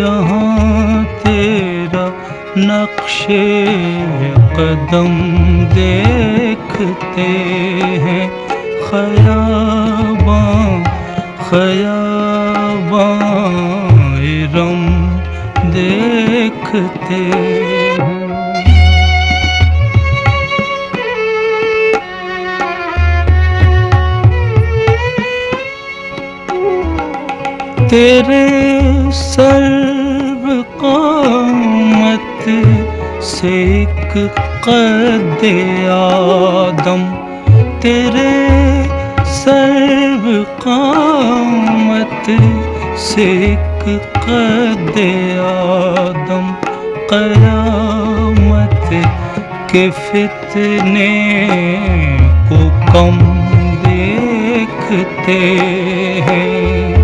جہاں تیرا نقش قدم دیکھتے ہیں، خیاباں خیاباں ارم دیکھتے ہیں۔ تیرے سرو قامت سے ایک قد آدم، تیرے سرو قامت سے ایک قد آدم، قیامت کے فتنے کو کم دیکھتے ہیں۔